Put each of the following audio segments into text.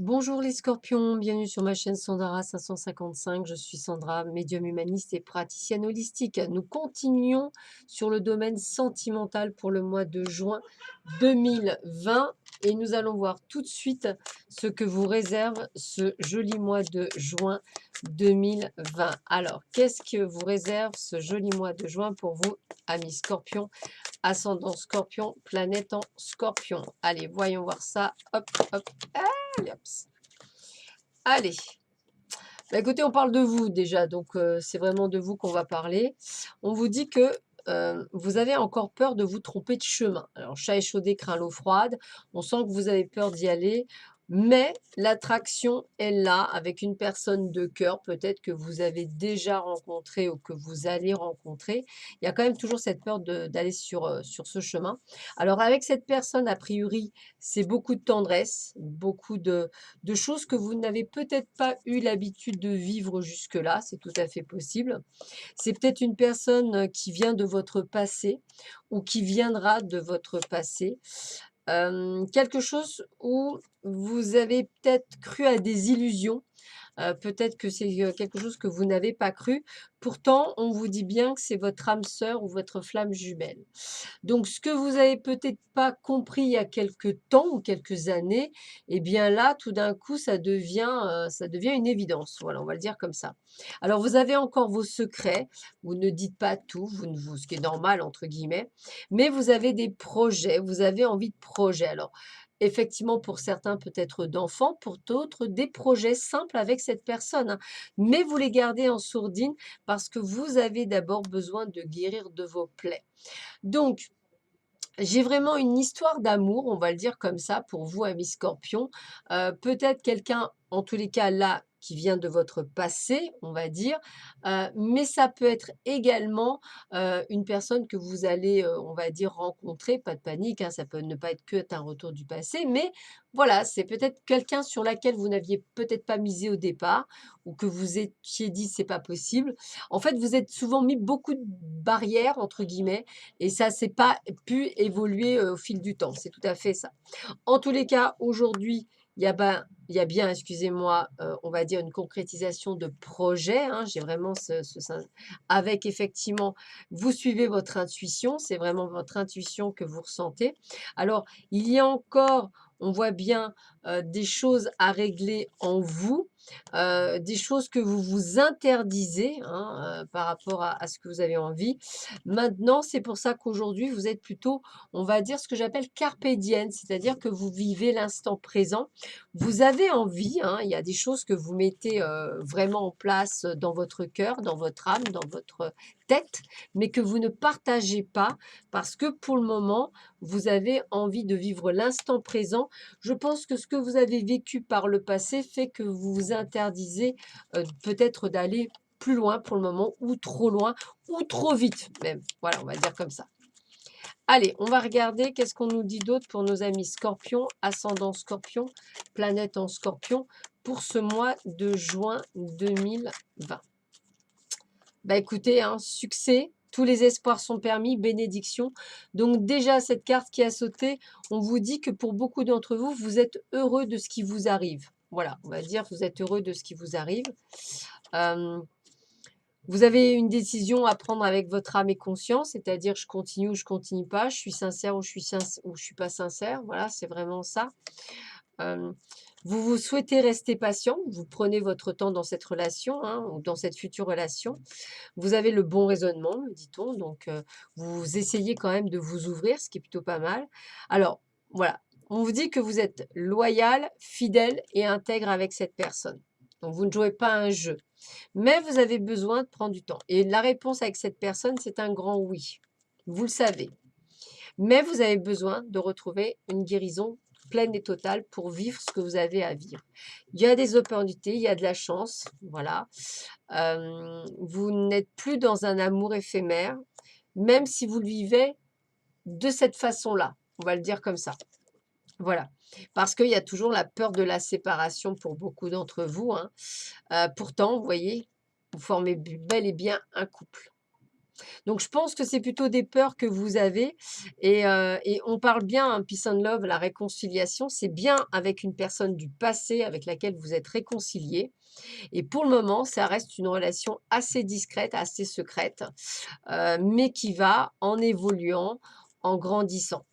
Bonjour les scorpions, bienvenue sur ma chaîne Sandara 555. Je suis Sandra, médium humaniste et praticienne holistique. Nous continuons sur le domaine sentimental pour le mois de juin 2020 et nous allons voir tout de suite ce que vous réserve ce joli mois de juin 2020. Alors, qu'est-ce que vous réserve ce joli mois de juin pour vous, amis scorpions, ascendant scorpion, planète en scorpion? Allez, voyons voir ça. Hop, hop. Allez, hop. Allez, bah, écoutez, on parle de vous déjà, donc c'est vraiment de vous qu'on va parler. On vous dit que vous avez encore peur de vous tromper de chemin. Alors, chat échaudé craint l'eau froide. On sent que vous avez peur d'y aller, mais l'attraction est là avec une personne de cœur, peut-être que vous avez déjà rencontré ou que vous allez rencontrer. Il y a quand même toujours cette peur d'aller sur ce chemin. Alors, avec cette personne, a priori, c'est beaucoup de tendresse, beaucoup de choses que vous n'avez peut-être pas eu l'habitude de vivre jusque-là, c'est tout à fait possible. C'est peut-être une personne qui vient de votre passé ou qui viendra de votre passé. Quelque chose où vous avez peut-être cru à des illusions. Peut-être que c'est, quelque chose que vous n'avez pas cru. Pourtant, on vous dit bien que c'est votre âme sœur ou votre flamme jumelle. Donc, ce que vous avez peut-être pas compris il y a quelque temps ou quelques années, eh bien là, tout d'un coup, ça devient une évidence. Voilà, on va le dire comme ça. Alors, vous avez encore vos secrets, vous ne dites pas tout, ce qui est normal entre guillemets, mais vous avez des projets, vous avez envie de projets. Alors, effectivement, pour certains, peut-être d'enfants, pour d'autres, des projets simples avec cette personne, hein. Mais vous les gardez en sourdine parce que vous avez d'abord besoin de guérir de vos plaies. Donc, j'ai vraiment une histoire d'amour, on va le dire comme ça, pour vous, amis scorpions. Peut-être quelqu'un, en tous les cas là, qui vient de votre passé, on va dire, mais ça peut être également une personne que vous allez, on va dire, rencontrer. Pas de panique, hein, ça peut ne pas être que un retour du passé, mais voilà, c'est peut-être quelqu'un sur laquelle vous n'aviez peut-être pas misé au départ ou que vous étiez dit c'est pas possible. En fait, vous êtes souvent mis beaucoup de barrières entre guillemets et ça s'est pas pu évoluer, au fil du temps. C'est tout à fait ça. En tous les cas, aujourd'hui, il y a bien, excusez-moi, on va dire une concrétisation de projet, hein. J'ai vraiment avec effectivement, vous suivez votre intuition, c'est vraiment votre intuition que vous ressentez. Alors, il y a encore, on voit bien, des choses à régler en vous, des choses que vous vous interdisez, hein, par rapport à ce que vous avez envie. Maintenant, c'est pour ça qu'aujourd'hui, vous êtes plutôt, on va dire, ce que j'appelle carpe diem, c'est-à-dire que vous vivez l'instant présent. Vous avez envie, hein, il y a des choses que vous mettez vraiment en place dans votre cœur, dans votre âme, dans votre tête, mais que vous ne partagez pas parce que pour le moment, vous avez envie de vivre l'instant présent. Je pense que ce que vous avez vécu par le passé fait que vous vous interdisez peut-être d'aller plus loin pour le moment, ou trop loin, ou trop vite même. Voilà, on va dire comme ça. Allez, on va regarder qu'est-ce qu'on nous dit d'autre pour nos amis scorpions, ascendant scorpion, planète en scorpion, pour ce mois de juin 2020. Bah écoutez, hein, succès, tous les espoirs sont permis, bénédiction. Donc déjà, cette carte qui a sauté, on vous dit que pour beaucoup d'entre vous, vous êtes heureux de ce qui vous arrive. Voilà, on va dire vous êtes heureux de ce qui vous arrive. Euh, Vous avez une décision à prendre avec votre âme et conscience, c'est-à-dire je continue ou je continue pas, je suis sincère ou je suis pas sincère. Voilà, c'est vraiment ça. Euh, vous souhaitez rester patient, vous prenez votre temps dans cette relation, hein, ou dans cette future relation. Vous avez le bon raisonnement, me dit-on, donc vous essayez quand même de vous ouvrir, ce qui est plutôt pas mal. Alors, voilà, on vous dit que vous êtes loyal, fidèle et intègre avec cette personne. Donc, vous ne jouez pas un jeu. Mais vous avez besoin de prendre du temps. Et la réponse avec cette personne, c'est un grand oui. Vous le savez. Mais vous avez besoin de retrouver une guérison pleine et totale pour vivre ce que vous avez à vivre. Il y a des opportunités, il y a de la chance, voilà. Vous n'êtes plus dans un amour éphémère, même si vous le vivez de cette façon-là. On va le dire comme ça. Voilà. Parce qu'il y a toujours la peur de la séparation pour beaucoup d'entre vous, hein. Pourtant, vous voyez, vous formez bel et bien un couple. Donc je pense que c'est plutôt des peurs que vous avez et on parle bien, hein, peace and love, la réconciliation, c'est bien avec une personne du passé avec laquelle vous êtes réconciliés et pour le moment, ça reste une relation assez discrète, assez secrète, mais qui va en évoluant, en grandissant.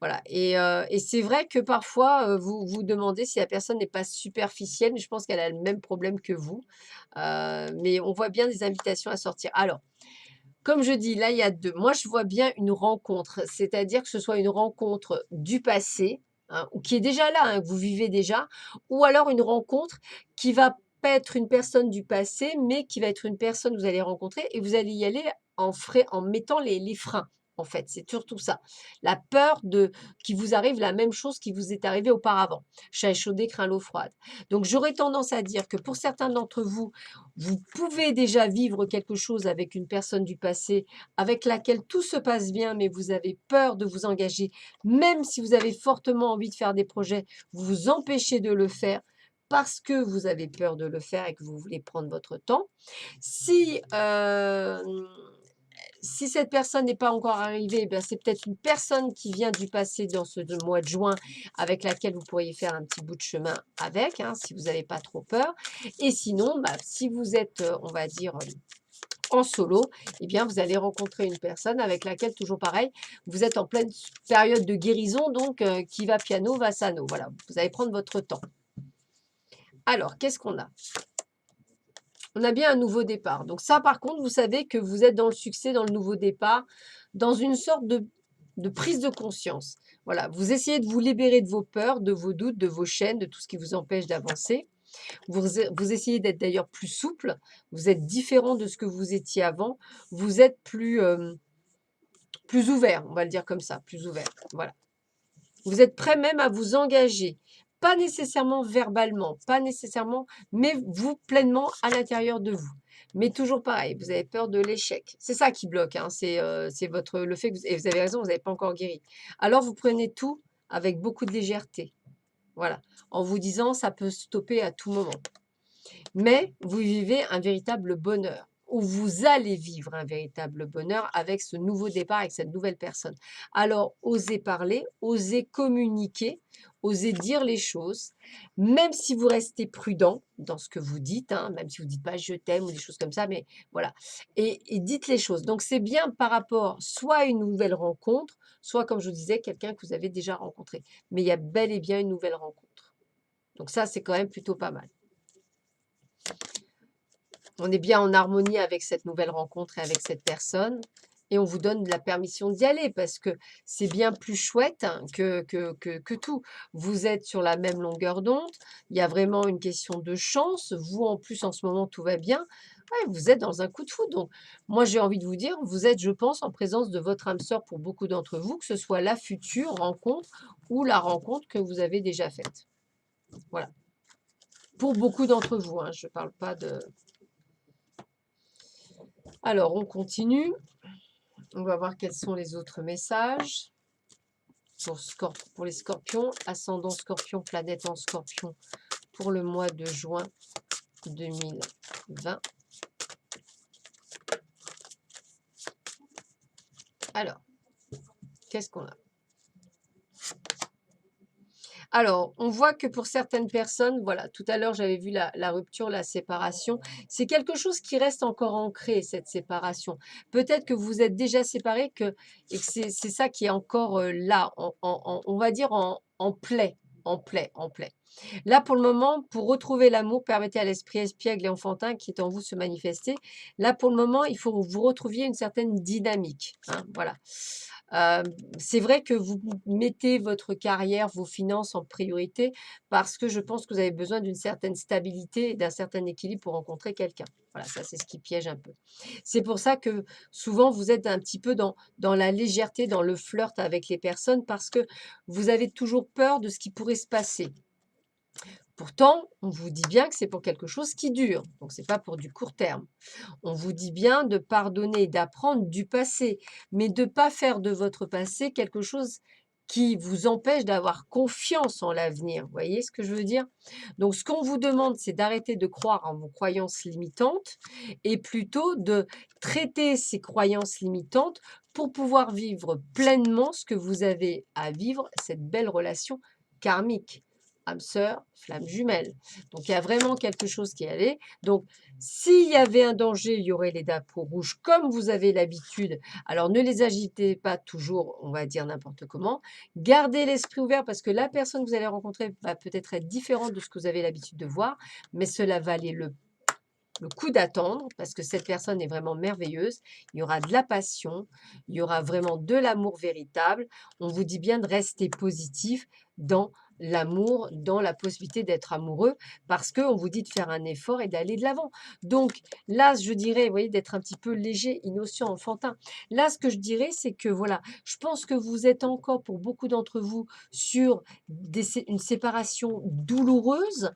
Voilà et c'est vrai que parfois, vous vous demandez si la personne n'est pas superficielle, mais je pense qu'elle a le même problème que vous, mais on voit bien des invitations à sortir. Alors comme je dis, là, il y a 2. Moi, je vois bien une rencontre, c'est-à-dire que ce soit une rencontre du passé, hein, ou qui est déjà là, hein, que vous vivez déjà, ou alors une rencontre qui va pas être une personne du passé, mais qui va être une personne que vous allez rencontrer et vous allez y aller en mettant les freins, en fait. C'est surtout ça. La peur de qu'il vous arrive la même chose qui vous est arrivé auparavant. Chat échaudé craint l'eau froide. Donc j'aurais tendance à dire que pour certains d'entre vous, vous pouvez déjà vivre quelque chose avec une personne du passé avec laquelle tout se passe bien, mais vous avez peur de vous engager, même si vous avez fortement envie de faire des projets, vous vous empêchez de le faire parce que vous avez peur de le faire et que vous voulez prendre votre temps. Si, si cette personne n'est pas encore arrivée, eh bien, c'est peut-être une personne qui vient du passé dans ce mois de juin avec laquelle vous pourriez faire un petit bout de chemin avec, hein, si vous n'avez pas trop peur. Et sinon, bah, si vous êtes, on va dire, en solo, eh bien, vous allez rencontrer une personne avec laquelle, toujours pareil, vous êtes en pleine période de guérison, donc qui va piano, va sano. Voilà, vous allez prendre votre temps. Alors, qu'est-ce qu'on a? On a bien un nouveau départ. Donc ça, par contre, vous savez que vous êtes dans le succès, dans le nouveau départ, dans une sorte de prise de conscience. Voilà, vous essayez de vous libérer de vos peurs, de vos doutes, de vos chaînes, de tout ce qui vous empêche d'avancer. Vous essayez d'être d'ailleurs plus souple, vous êtes différent de ce que vous étiez avant, vous êtes plus ouvert, on va le dire comme ça, plus ouvert. Voilà. Vous êtes prêt même à vous engager, pas nécessairement verbalement, pas nécessairement, mais vous pleinement à l'intérieur de vous. Mais toujours pareil, vous avez peur de l'échec. C'est ça qui bloque, hein, c'est votre le fait que et vous avez raison, vous n'avez pas encore guéri. Alors vous prenez tout avec beaucoup de légèreté, voilà, en vous disant: «Ça peut stopper à tout moment». Mais vous vivez un véritable bonheur, ou vous allez vivre un véritable bonheur avec ce nouveau départ, avec cette nouvelle personne. Alors, osez parler, osez communiquer, osez dire les choses, même si vous restez prudent dans ce que vous dites, hein, même si vous ne dites pas je t'aime ou des choses comme ça, mais voilà. Et dites les choses. Donc, c'est bien par rapport soit à une nouvelle rencontre, soit, comme je vous disais, quelqu'un que vous avez déjà rencontré. Mais il y a bel et bien une nouvelle rencontre. Donc ça, c'est quand même plutôt pas mal. On est bien en harmonie avec cette nouvelle rencontre et avec cette personne et on vous donne la permission d'y aller parce que c'est bien plus chouette, hein, que tout. Vous êtes sur la même longueur d'onde, il y a vraiment une question de chance. Vous, en plus, en ce moment, tout va bien. Ouais, vous êtes dans un coup de foudre donc moi, j'ai envie de vous dire, vous êtes, je pense, en présence de votre âme sœur pour beaucoup d'entre vous, que ce soit la future rencontre ou la rencontre que vous avez déjà faite. Voilà. Pour beaucoup d'entre vous, hein, je ne parle pas de alors on continue. On va voir quels sont les autres messages pour les scorpions. Ascendant scorpion, planète en scorpion pour le mois de juin 2020. Alors, qu'est-ce qu'on a? Alors, on voit que pour certaines personnes, voilà, tout à l'heure j'avais vu la rupture, la séparation, c'est quelque chose qui reste encore ancré, cette séparation. Peut-être que vous êtes déjà séparés et que c'est ça qui est encore là, on va dire en plaie, en plaie. Là, pour le moment, pour retrouver l'amour, permettez à l'esprit espiègle et enfantin qui est en vous se manifester. Là, pour le moment, il faut que vous retrouviez une certaine dynamique, hein, voilà. Hem, c'est vrai que vous mettez votre carrière, vos finances en priorité parce que je pense que vous avez besoin d'une certaine stabilité et d'un certain équilibre pour rencontrer quelqu'un. Voilà, ça, c'est ce qui piège un peu. C'est pour ça que souvent vous êtes un petit peu dans la légèreté, dans le flirt avec les personnes parce que vous avez toujours peur de ce qui pourrait se passer. Pourtant, on vous dit bien que c'est pour quelque chose qui dure, donc c'est pas pour du court terme. On vous dit bien de pardonner, d'apprendre du passé, mais de ne pas faire de votre passé quelque chose qui vous empêche d'avoir confiance en l'avenir. Vous voyez ce que je veux dire? Donc ce qu'on vous demande, c'est d'arrêter de croire en vos croyances limitantes et plutôt de traiter ces croyances limitantes pour pouvoir vivre pleinement ce que vous avez à vivre, cette belle relation karmique. Âme sœur, flamme jumelle. Donc il y a vraiment quelque chose qui est allé. Donc s'il y avait un danger, il y aurait les drapeaux rouges comme vous avez l'habitude. Alors ne les agitez pas toujours, on va dire n'importe comment. Gardez l'esprit ouvert parce que la personne que vous allez rencontrer va peut-être être différente de ce que vous avez l'habitude de voir, mais cela valait le coup d'attendre parce que cette personne est vraiment merveilleuse. Il y aura de la passion, il y aura vraiment de l'amour véritable. On vous dit bien de rester positif dans l'amour, dans la possibilité d'être amoureux parce qu'on vous dit de faire un effort et d'aller de l'avant. Donc là, je dirais, vous voyez, d'être un petit peu léger, innocent, enfantin. Là, ce que je dirais, c'est que voilà, je pense que vous êtes encore, pour beaucoup d'entre vous, sur une séparation douloureuse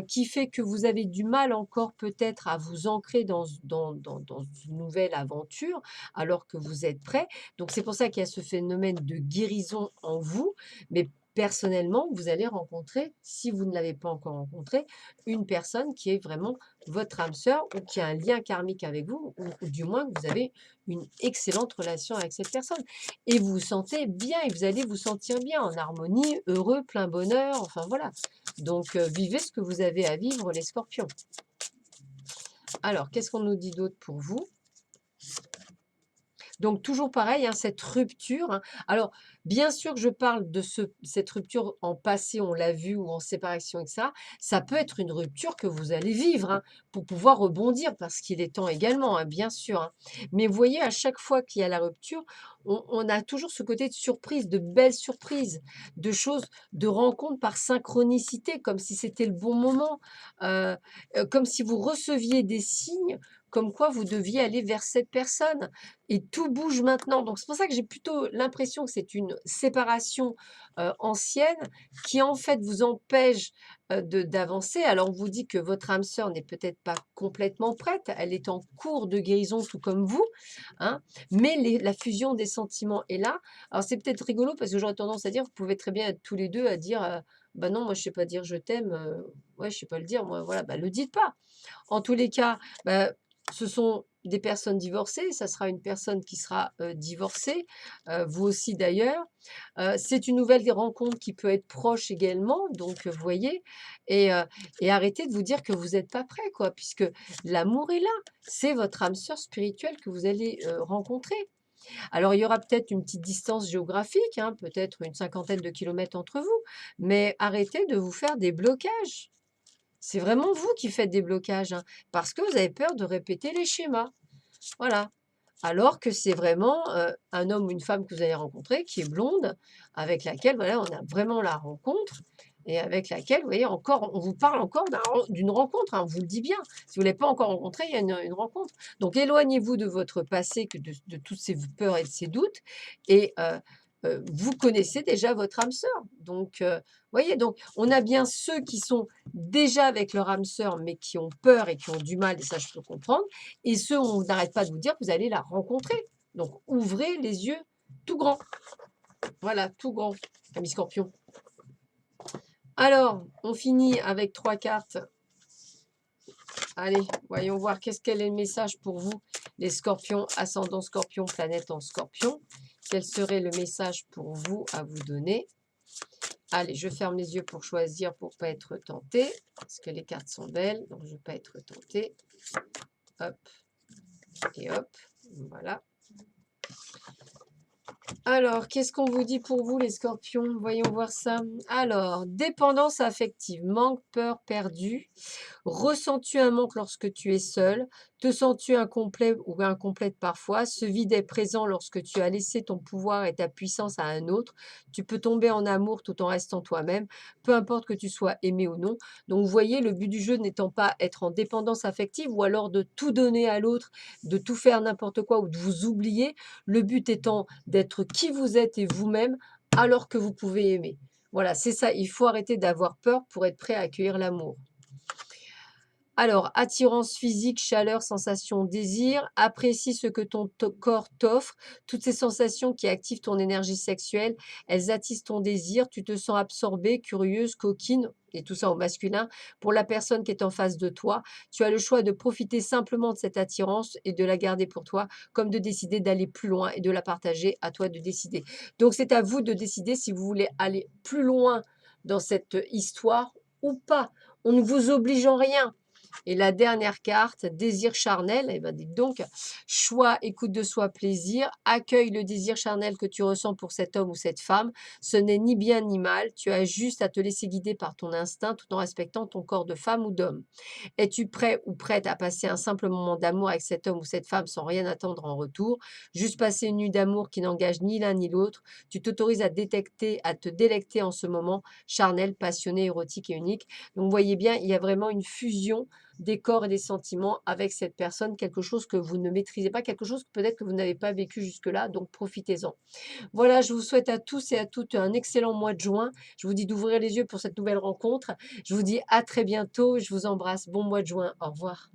qui fait que vous avez du mal encore peut-être à vous ancrer dans une nouvelle aventure alors que vous êtes prêt. Donc c'est pour ça qu'il y a ce phénomène de guérison en vous, mais personnellement, vous allez rencontrer, si vous ne l'avez pas encore rencontré, une personne qui est vraiment votre âme sœur ou qui a un lien karmique avec vous, ou du moins que vous avez une excellente relation avec cette personne. Et vous vous sentez bien et vous allez vous sentir bien, en harmonie, heureux, plein bonheur, enfin voilà. Donc, vivez ce que vous avez à vivre, les scorpions. Alors, qu'est-ce qu'on nous dit d'autre pour vous? Donc toujours pareil, hein, cette rupture, hein. Alors, bien sûr que je parle de cette rupture en passé, on l'a vu, ou en séparation, etc. Ça peut être une rupture que vous allez vivre, hein, pour pouvoir rebondir, parce qu'il est temps également, hein, bien sûr, hein. Mais vous voyez, à chaque fois qu'il y a la rupture, on a toujours ce côté de surprise, de belles surprises, de choses, de rencontres par synchronicité, comme si c'était le bon moment, euh, comme si vous receviez des signes comme quoi vous deviez aller vers cette personne. Et tout bouge maintenant. Donc, c'est pour ça que j'ai plutôt l'impression que c'est une séparation ancienne qui, en fait, vous empêche d'avancer. Alors, on vous dit que votre âme sœur n'est peut-être pas complètement prête. Elle est en cours de guérison, tout comme vous, hein, mais la fusion des sentiments est là. Alors, c'est peut-être rigolo parce que j'aurais tendance à dire, vous pouvez très bien être tous les deux à dire, bah non, moi, je sais pas dire je t'aime. Ouais, je sais pas le dire. Moi, voilà, bah, le dites pas. En tous les cas, bah, ce sont des personnes divorcées, ça sera une personne qui sera divorcée, vous aussi d'ailleurs. C'est une nouvelle rencontre qui peut être proche également, donc vous voyez, et, euh, et arrêtez de vous dire que vous n'êtes pas prêt, quoi, puisque l'amour est là, c'est votre âme sœur spirituelle que vous allez rencontrer. Alors il y aura peut-être une petite distance géographique, hein, peut-être une cinquantaine de kilomètres entre vous, mais arrêtez de vous faire des blocages. C'est vraiment vous qui faites des blocages, hein, parce que vous avez peur de répéter les schémas. Voilà. Alors que c'est vraiment, un homme ou une femme que vous allez rencontrer qui est blonde, avec laquelle, voilà, on a vraiment la rencontre et avec laquelle, vous voyez, encore on vous parle encore d'une rencontre, hein, on vous le dit bien. Si vous ne l'avez pas encore rencontré, il y a une rencontre. Donc éloignez-vous de votre passé, que de toutes ces peurs et de ces doutes et vous connaissez déjà votre âme sœur. Donc voyez, donc on a bien ceux qui sont déjà avec leur âme sœur, mais qui ont peur et qui ont du mal, et ça je peux comprendre, et ceux où on n'arrête pas de vous dire que vous allez la rencontrer. Donc ouvrez les yeux tout grand. Voilà, tout grand, ami Scorpion. Alors, on finit avec 3 cartes. Allez, voyons voir quel est le message pour vous, les scorpions, ascendant scorpion, planète en scorpion. Quel serait le message pour vous à vous donner? Allez, je ferme les yeux pour choisir, pour ne pas être tenté, parce que les cartes sont belles, donc je ne veux pas être tentée. Hop, et hop, voilà. Alors, qu'est-ce qu'on vous dit pour vous, les scorpions? Voyons voir ça. Alors, dépendance affective, manque, peur, perdu. Ressens-tu un manque lorsque tu es seul? Te sens-tu incomplet ou incomplète parfois? Ce vide est présent lorsque tu as laissé ton pouvoir et ta puissance à un autre. Tu peux tomber en amour tout en restant toi-même, peu importe que tu sois aimé ou non. Donc, vous voyez, le but du jeu n'étant pas être en dépendance affective ou alors de tout donner à l'autre, de tout faire n'importe quoi ou de vous oublier. Le but étant d'être qui vous êtes et vous-même alors que vous pouvez aimer. Voilà, c'est ça. Il faut arrêter d'avoir peur pour être prêt à accueillir l'amour. Alors, attirance physique, chaleur, sensation, désir. Apprécie ce que ton corps t'offre. Toutes ces sensations qui activent ton énergie sexuelle, elles attisent ton désir. Tu te sens absorbée, curieuse, coquine, et tout ça au masculin, pour la personne qui est en face de toi. Tu as le choix de profiter simplement de cette attirance et de la garder pour toi, comme de décider d'aller plus loin et de la partager. À toi de décider. Donc, c'est à vous de décider si vous voulez aller plus loin dans cette histoire ou pas. On ne vous oblige en rien. Et la dernière carte, désir charnel, eh ben dites donc, choix, écoute de soi, plaisir, accueille le désir charnel que tu ressens pour cet homme ou cette femme. Ce n'est ni bien ni mal, tu as juste à te laisser guider par ton instinct tout en respectant ton corps de femme ou d'homme. Es-tu prêt ou prête à passer un simple moment d'amour avec cet homme ou cette femme sans rien attendre en retour? Juste passer une nuit d'amour qui n'engage ni l'un ni l'autre. Tu t'autorises à détecter, à te délecter en ce moment charnel, passionné, érotique et unique. Donc, vous voyez bien, il y a vraiment une fusion des corps et des sentiments avec cette personne, quelque chose que vous ne maîtrisez pas, quelque chose que peut-être que vous n'avez pas vécu jusque-là, donc profitez-en. Voilà, je vous souhaite à tous et à toutes un excellent mois de juin. Je vous dis d'ouvrir les yeux pour cette nouvelle rencontre. Je vous dis à très bientôt. Je vous embrasse. Bon mois de juin. Au revoir.